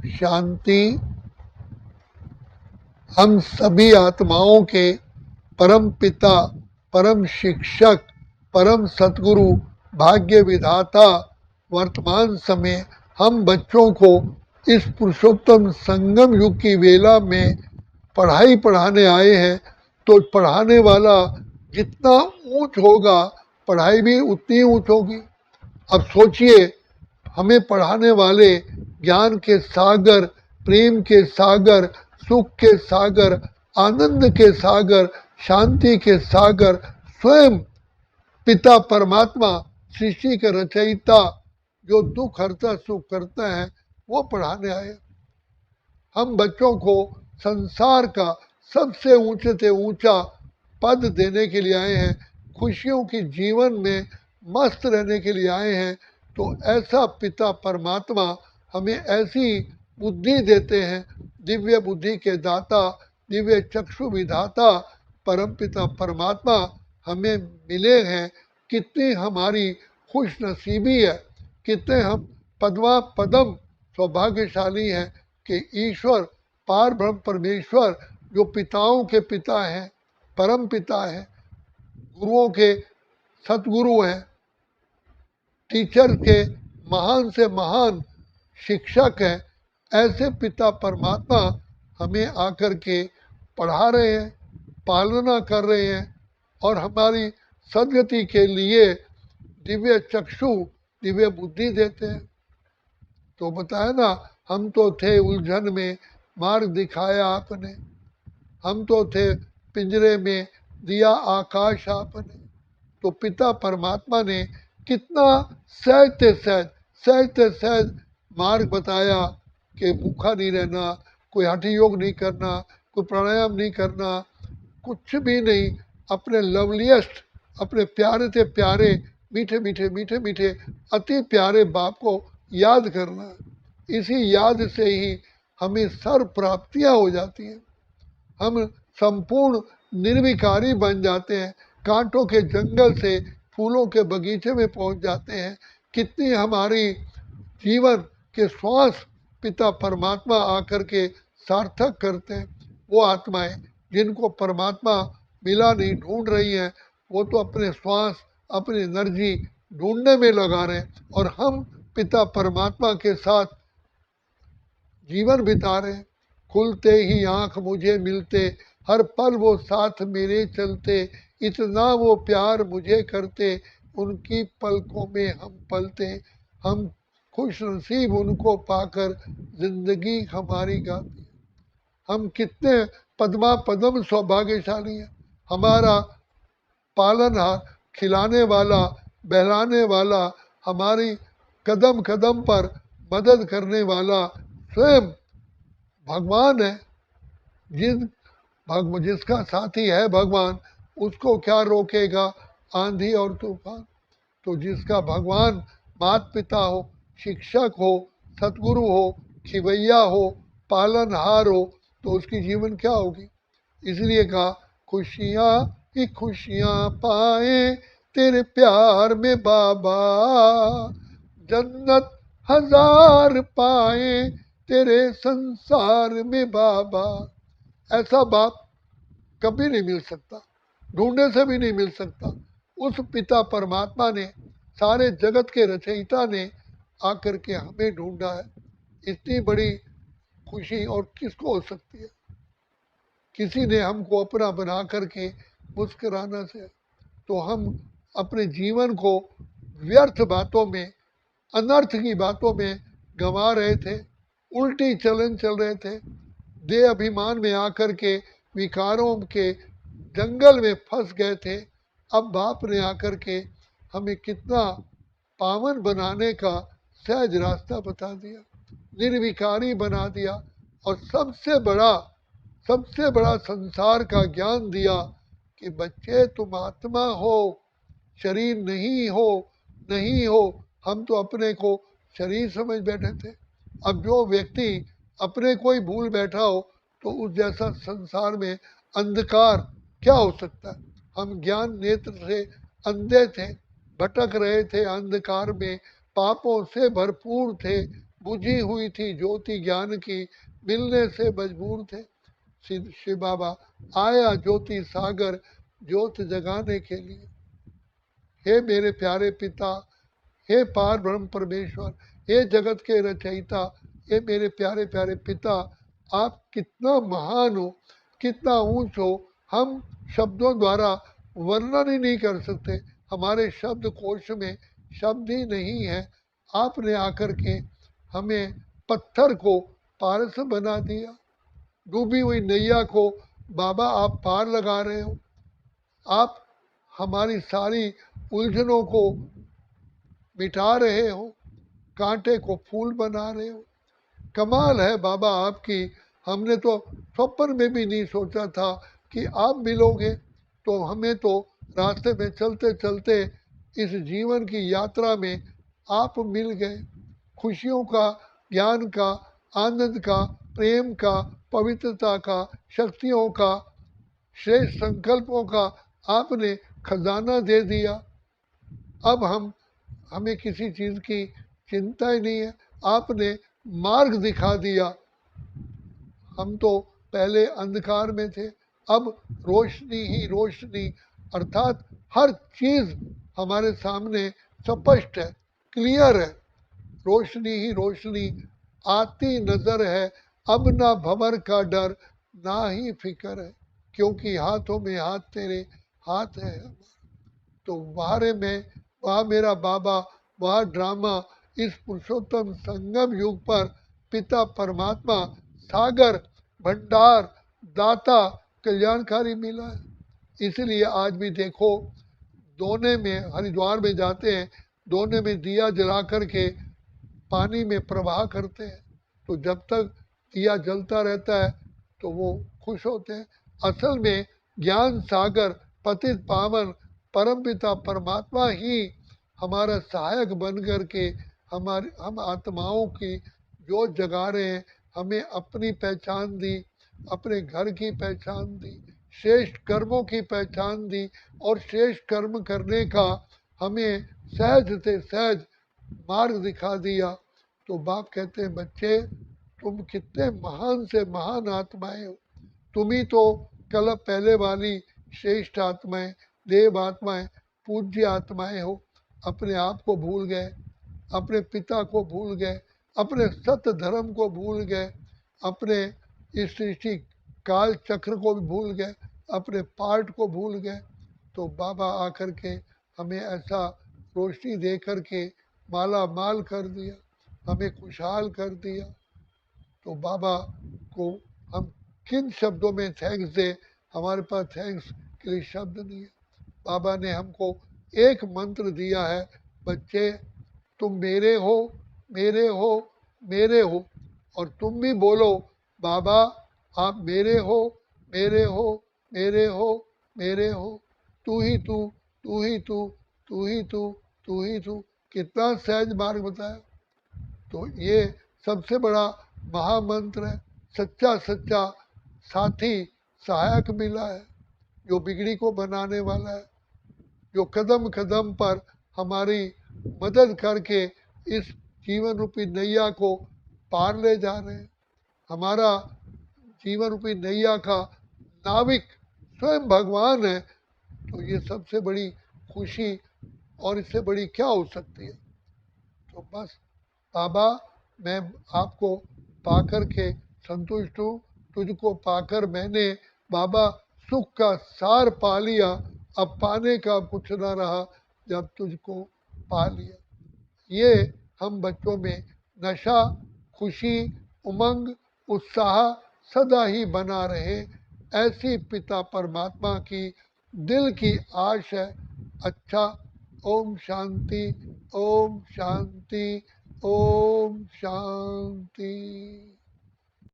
शांति हम सभी आत्माओं के परम पिता, परम शिक्षक, परम सतगुरु, भाग्य विधाता वर्तमान समय हम बच्चों को इस पुरुषोत्तम संगम युग की वेला में पढ़ाई पढ़ाने आए हैं। तो पढ़ाने वाला जितना ऊंच होगा पढ़ाई भी उतनी ऊंच होगी। अब सोचिए, हमें पढ़ाने वाले ज्ञान के सागर, प्रेम के सागर, सुख के सागर, आनंद के सागर, शांति के सागर, स्वयं पिता परमात्मा सृष्टि के रचयिता जो दुख हरता सुख करता है, वो पढ़ाने आए। हम बच्चों को संसार का सबसे ऊंचे से ऊंचा पद देने के लिए आए हैं, खुशियों की जीवन में मस्त रहने के लिए आए हैं। तो ऐसा पिता परमात्मा हमें ऐसी बुद्धि देते हैं, दिव्य बुद्धि के दाता, दिव्य चक्षु विधाता परम पिता परमात्मा हमें मिले हैं। कितनी हमारी खुश नसीबी है, कितने हम पद्मा पदम सौभाग्यशाली हैं कि ईश्वर पार ब्रह्म परमेश्वर जो पिताओं के पिता हैं, परम पिता हैं, गुरुओं के सतगुरु हैं, टीचर के महान से महान शिक्षक हैं, ऐसे पिता परमात्मा हमें आकर के पढ़ा रहे हैं, पालना कर रहे हैं और हमारी सदगति के लिए दिव्य चक्षु, दिव्य बुद्धि देते हैं। तो बताया ना, हम तो थे उलझन में, मार्ग दिखाया आपने, हम तो थे पिंजरे में, दिया आकाश आपने। तो पिता परमात्मा ने कितना सहज मार्ग बताया कि भूखा नहीं रहना, कोई हठी योग नहीं करना, कोई प्राणायाम नहीं करना, कुछ भी नहीं, अपने लवलिएस्ट, अपने प्यारे से प्यारे, मीठे मीठे मीठे मीठे अति प्यारे बाप को याद करना। इसी याद से ही हमें सर्व प्राप्तियां हो जाती हैं, हम संपूर्ण निर्विकारी बन जाते हैं, कांटों के जंगल से फूलों के बगीचे में पहुंच जाते हैं। कितनी हमारी जीवन के श्वास पिता परमात्मा आकर के सार्थक करते हैं। वो आत्माएं जिनको परमात्मा मिला नहीं, ढूंढ रही हैं, वो तो अपने श्वास, अपनी एनर्जी ढूंढने में लगा रहे हैं और हम पिता परमात्मा के साथ जीवन बिता रहे। खुलते ही आंख मुझे मिलते, हर पल वो साथ मेरे चलते, इतना वो प्यार मुझे करते, उनकी पलकों में हम पलते। हम खुश नसीब उनको पाकर जिंदगी हमारी गाती। हम कितने पद्मा पदम सौभाग्यशाली हैं। हमारा पालनहार, खिलाने वाला, बहलाने वाला, हमारी कदम कदम पर मदद करने वाला स्वयं भगवान है। जिसका साथी है भगवान, उसको क्या रोकेगा आंधी और तूफान। तो जिसका भगवान माता पिता हो, शिक्षक हो, सतगुरु हो, खिवैया हो, पालनहार हो, तो उसकी जीवन क्या होगी। इसलिए कहा खुशियाँ ही खुशियाँ पाए तेरे प्यार में बाबा, जन्नत हजार पाए तेरे संसार में बाबा। ऐसा बाप कभी नहीं मिल सकता, ढूंढने से भी नहीं मिल सकता। उस पिता परमात्मा ने, सारे जगत के रचयिता ने आकर के हमें ढूंढा है। इतनी बड़ी खुशी और किसको हो सकती है। किसी ने हमको अपना बना करके मुस्कुराना से, तो हम अपने जीवन को व्यर्थ बातों में, अनर्थ की बातों में गंवा रहे थे, उल्टी चलन चल रहे थे, देह अभिमान में आकर के विकारों के जंगल में फंस गए थे। अब बाप ने आकर के हमें कितना पावन बनाने का सहज रास्ता बता दिया, निर्विकारी बना दिया और सबसे बड़ा संसार का ज्ञान दिया कि बच्चे तुम आत्मा हो, शरीर नहीं हो। हम तो अपने को शरीर समझ बैठे थे। अब जो व्यक्ति अपने को ही भूल बैठा हो, तो उस जैसा संसार में अंधकार क्या हो सकता है। हम ज्ञान नेत्र से अंधे थे, भटक रहे थे अंधकार में, पापों से भरपूर थे, बुझी हुई थी ज्योति ज्ञान की, मिलने से मजबूर थे। शिव बाबा आया ज्योति सागर, ज्योत जगाने के लिए। हे मेरे प्यारे पिता, हे पार ब्रह्म परमेश्वर, हे जगत के रचयिता, हे मेरे प्यारे प्यारे पिता, आप कितना महान हो, कितना ऊंच हो, हम शब्दों द्वारा वर्णन ही नहीं कर सकते। हमारे शब्द कोश में शब्द ही नहीं है। आपने आकर के हमें पत्थर को पारस बना दिया। डूबी हुई नैया को बाबा आप पार लगा रहे हो। आप हमारी सारी उलझनों को मिटा रहे हो, कांटे को फूल बना रहे हो। कमाल है बाबा आपकी। हमने तो स्वप्न में भी नहीं सोचा था कि आप मिलोगे। तो हमें तो रास्ते में चलते चलते इस जीवन की यात्रा में आप मिल गए। खुशियों का, ज्ञान का, आनंद का, प्रेम का, पवित्रता का, शक्तियों का, श्रेष्ठ संकल्पों का आपने खजाना दे दिया। अब हमें किसी चीज़ की चिंता ही नहीं है। आपने मार्ग दिखा दिया। हम तो पहले अंधकार में थे, अब रोशनी ही रोशनी, अर्थात हर चीज़ हमारे सामने स्पष्ट है, क्लियर है। रोशनी ही रोशनी आती नजर है, अब ना भंवर का डर, ना ही फिक्र है, क्योंकि हाथों में हाथ तेरे, हाथ है। तो बारे में वह मेरा बाबा, वह ड्रामा, इस पुरुषोत्तम संगम युग पर पिता परमात्मा, सागर, भंडार, दाता, कल्याणकारी मिला है। इसलिए आज भी देखो, दोने में हरिद्वार में जाते हैं, दोने में दिया जला करके पानी में प्रवाह करते हैं। तो जब तक दिया जलता रहता है तो वो खुश होते हैं। असल में ज्ञान सागर, पतित पावन परमपिता परमात्मा ही हमारा सहायक बन करके हम आत्माओं की जोत जगा रहे हैं। हमें अपनी पहचान दी, अपने घर की पहचान दी, श्रेष्ठ कर्मों की पहचान दी, और श्रेष्ठ कर्म करने का हमें सहज से सहज मार्ग दिखा दिया। तो बाप कहते हैं, बच्चे तुम कितने महान से महान आत्माएं हो। तुम ही तो कल पहले वाली श्रेष्ठ आत्माएं, देव आत्माएं, पूज्य आत्माएं हो। अपने आप को भूल गए, अपने पिता को भूल गए, अपने सत्य धर्म को भूल गए, अपने इस सृष्टि काल चक्र को भी भूल गए, अपने पार्ट को भूल गए। तो बाबा आकर के हमें ऐसा रोशनी दे करके माला माल कर दिया, हमें खुशहाल कर दिया। तो बाबा को हम किन शब्दों में थैंक्स दें, हमारे पास थैंक्स के लिए शब्द नहीं है। बाबा ने हमको एक मंत्र दिया है, बच्चे तुम मेरे हो, मेरे हो, मेरे हो। और तुम भी बोलो, बाबा आप मेरे हो, मेरे हो, मेरे हो, मेरे हो। तू ही तू, तू ही तू, तू ही तू, तू ही तू। कितना सहज मार्ग बताया। तो ये सबसे बड़ा महामंत्र है। सच्चा सच्चा साथी, सहायक मिला है, जो बिगड़ी को बनाने वाला है, जो कदम कदम पर हमारी मदद करके इस जीवन रूपी नैया को पार ले जा रहे हैं। हमारा जीवन रूपी नैया का नाविक स्वयं भगवान है। तो ये सबसे बड़ी खुशी और इससे बड़ी क्या हो सकती है। तो बस बाबा, मैं आपको पाकर के संतुष्ट हूँ। तुझको पाकर मैंने बाबा सुख का सार पा लिया। अब पाने का कुछ न रहा जब तुझको पा लिया। ये हम बच्चों में नशा, खुशी, उमंग, उत्साह सदा ही बना रहे, ऐसी पिता परमात्मा की दिल की आश है। अच्छा, ओम शांति, ओम शांति, ओम शांति।